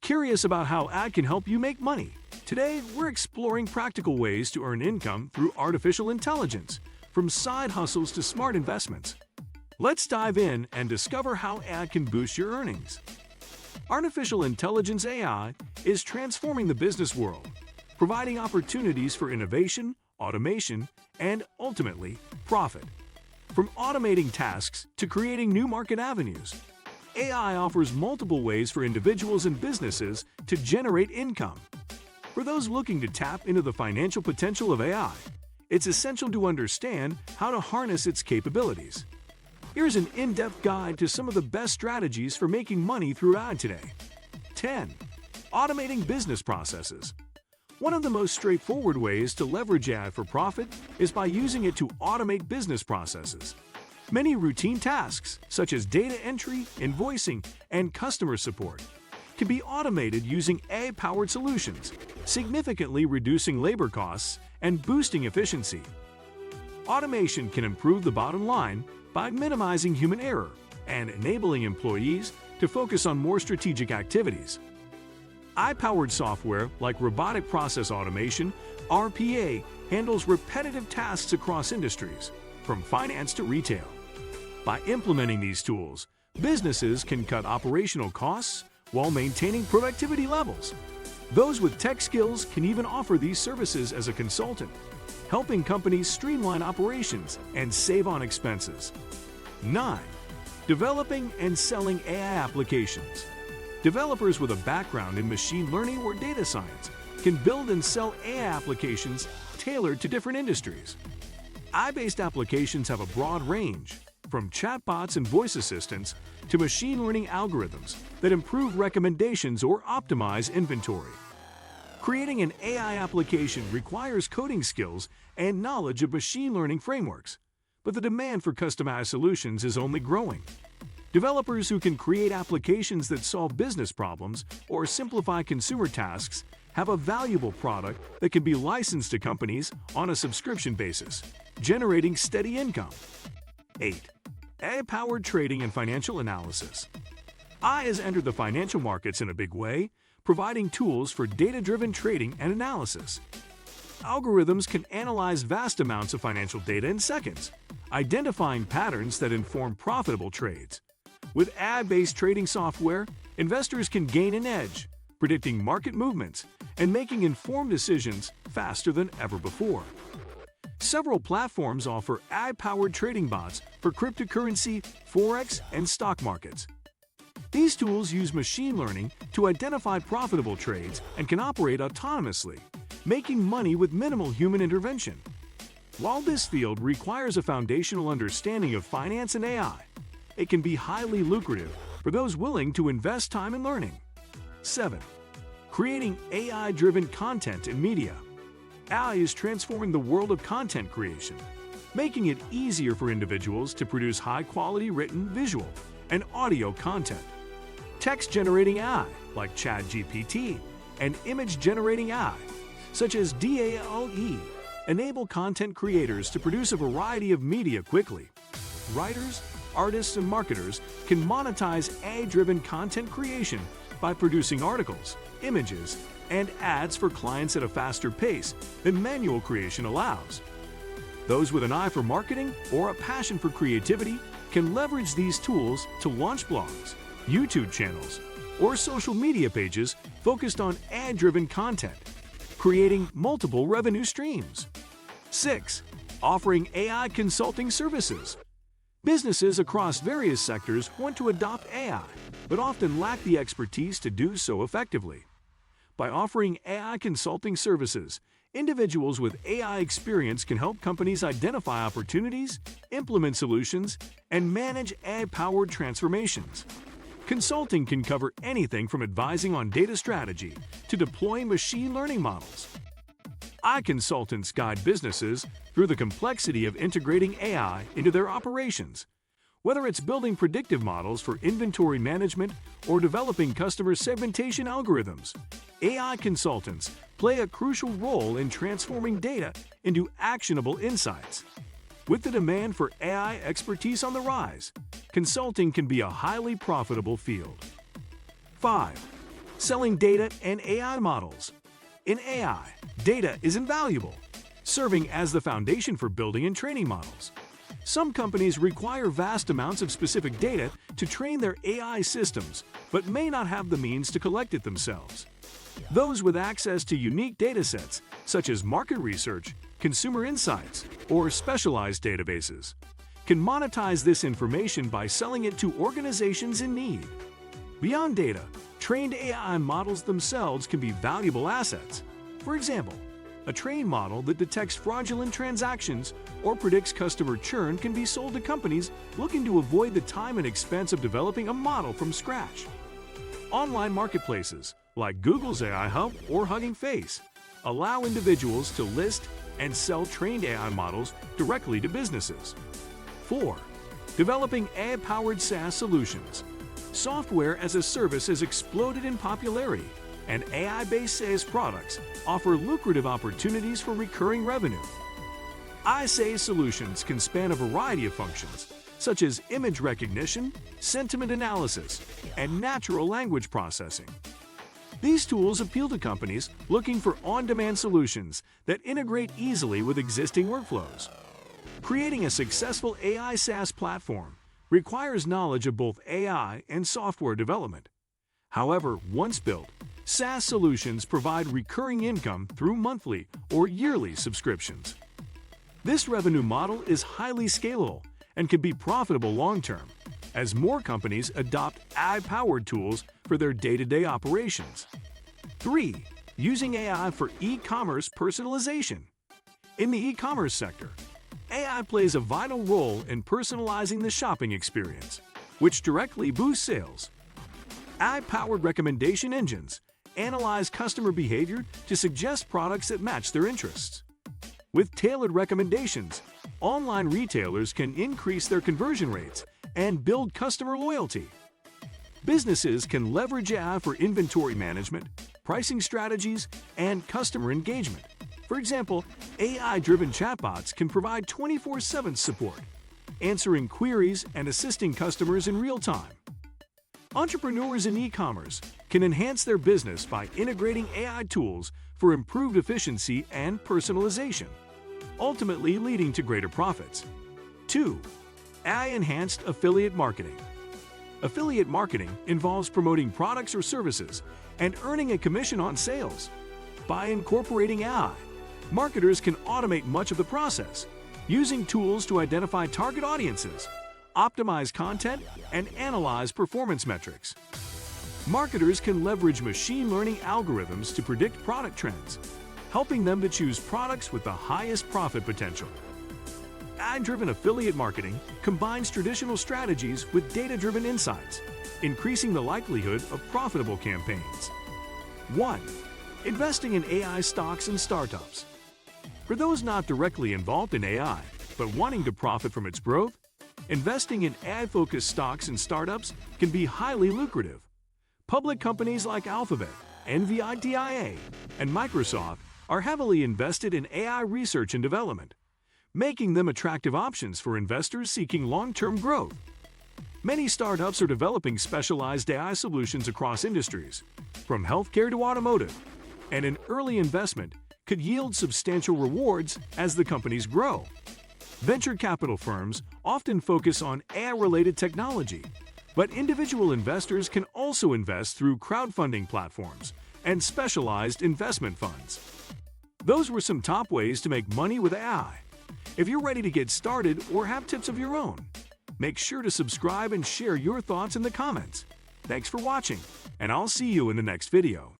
Curious about how AI can help you make money? Today, we're exploring practical ways to earn income through artificial intelligence, from side hustles to smart investments. Let's dive in and discover how AI can boost your earnings. Artificial intelligence (AI) is transforming the business world, providing opportunities for innovation, automation, and ultimately, profit. From automating tasks to creating new market avenues, AI offers multiple ways for individuals and businesses to generate income. For those looking to tap into the financial potential of AI, it's essential to understand how to harness its capabilities. Here's an in-depth guide to some of the best strategies for making money through AI today. 10. Automating business processes. One of the most straightforward ways to leverage AI for profit is by using it to automate business processes. Many routine tasks, such as data entry, invoicing, and customer support, can be automated using AI-powered solutions, significantly reducing labor costs and boosting efficiency. Automation can improve the bottom line by minimizing human error and enabling employees to focus on more strategic activities. AI-powered software like robotic process automation (RPA) handles repetitive tasks across industries, from finance to retail. By implementing these tools, businesses can cut operational costs while maintaining productivity levels. Those with tech skills can even offer these services as a consultant, helping companies streamline operations and save on expenses. 9. Developing and selling AI applications. Developers with a background in machine learning or data science can build and sell AI applications tailored to different industries. AI-based applications have a broad range, from chatbots and voice assistants to machine learning algorithms that improve recommendations or optimize inventory. Creating an AI application requires coding skills and knowledge of machine learning frameworks, but the demand for customized solutions is only growing. Developers who can create applications that solve business problems or simplify consumer tasks have a valuable product that can be licensed to companies on a subscription basis, generating steady income. 8. AI-powered trading and financial analysis. AI has entered the financial markets in a big way, providing tools for data-driven trading and analysis. Algorithms can analyze vast amounts of financial data in seconds, identifying patterns that inform profitable trades. With AI-based trading software, investors can gain an edge, predicting market movements and making informed decisions faster than ever before. Several platforms offer AI-powered trading bots for cryptocurrency, forex, and stock markets. These tools use machine learning to identify profitable trades and can operate autonomously, making money with minimal human intervention. While this field requires a foundational understanding of finance and AI, it can be highly lucrative for those willing to invest time in learning. 7. Creating AI-driven content and media. AI is transforming the world of content creation, making it easier for individuals to produce high-quality written, visual, and audio content. Text-generating AI, like ChatGPT, and image-generating AI, such as DALL-E, enable content creators to produce a variety of media quickly. Writers, artists, and marketers can monetize AI-driven content creation by producing articles, images, and ads for clients at a faster pace than manual creation allows. Those with an eye for marketing or a passion for creativity can leverage these tools to launch blogs, YouTube channels, or social media pages focused on ad-driven content, creating multiple revenue streams. 6. Offering AI consulting services. Businesses across various sectors want to adopt AI, but often lack the expertise to do so effectively. By offering AI consulting services, individuals with AI experience can help companies identify opportunities, implement solutions, and manage AI-powered transformations. Consulting can cover anything from advising on data strategy to deploying machine learning models. AI consultants guide businesses through the complexity of integrating AI into their operations. Whether it's building predictive models for inventory management or developing customer segmentation algorithms, AI consultants play a crucial role in transforming data into actionable insights. With the demand for AI expertise on the rise, consulting can be a highly profitable field. 5. Selling data and AI models. In AI, data is invaluable, serving as the foundation for building and training models. Some companies require vast amounts of specific data to train their AI systems, but may not have the means to collect it themselves. Those with access to unique datasets, such as market research, consumer insights, or specialized databases, can monetize this information by selling it to organizations in need. Beyond data, trained AI models themselves can be valuable assets. For example, a trained model that detects fraudulent transactions or predicts customer churn can be sold to companies looking to avoid the time and expense of developing a model from scratch. Online marketplaces, like Google's AI Hub or Hugging Face, allow individuals to list and sell trained AI models directly to businesses. 4. Developing AI-powered SaaS solutions. Software as a service has exploded in popularity, and AI-based SaaS products offer lucrative opportunities for recurring revenue. SaaS solutions can span a variety of functions, such as image recognition, sentiment analysis, and natural language processing. These tools appeal to companies looking for on-demand solutions that integrate easily with existing workflows. Creating a successful AI SaaS platform requires knowledge of both AI and software development. However, once built, SaaS solutions provide recurring income through monthly or yearly subscriptions. This revenue model is highly scalable and can be profitable long-term, as more companies adopt AI-powered tools for their day-to-day operations. 3. Using AI for e-commerce personalization. In the e-commerce sector, AI plays a vital role in personalizing the shopping experience, which directly boosts sales. AI-powered recommendation engines analyze customer behavior to suggest products that match their interests. With tailored recommendations, online retailers can increase their conversion rates and build customer loyalty. Businesses can leverage AI for inventory management, pricing strategies, and customer engagement. For example, AI-driven chatbots can provide 24/7 support, answering queries and assisting customers in real time. Entrepreneurs in e-commerce can enhance their business by integrating AI tools for improved efficiency and personalization, ultimately leading to greater profits. 2. AI-enhanced affiliate marketing. Affiliate marketing involves promoting products or services and earning a commission on sales. By incorporating AI, marketers can automate much of the process, using tools to identify target audiences, optimize content, and analyze performance metrics. Marketers can leverage machine learning algorithms to predict product trends, helping them to choose products with the highest profit potential. AI-driven affiliate marketing combines traditional strategies with data-driven insights, increasing the likelihood of profitable campaigns. 1. Investing in AI stocks and startups. For those not directly involved in AI, but wanting to profit from its growth, investing in AI-focused stocks and startups can be highly lucrative. Public companies like Alphabet, NVIDIA, and Microsoft are heavily invested in AI research and development, making them attractive options for investors seeking long-term growth. Many startups are developing specialized AI solutions across industries, from healthcare to automotive, and an early investment could yield substantial rewards as the companies grow. Venture capital firms often focus on AI-related technology, but individual investors can also invest through crowdfunding platforms and specialized investment funds. Those were some top ways to make money with AI. If you're ready to get started or have tips of your own, make sure to subscribe and share your thoughts in the comments. Thanks for watching, and I'll see you in the next video.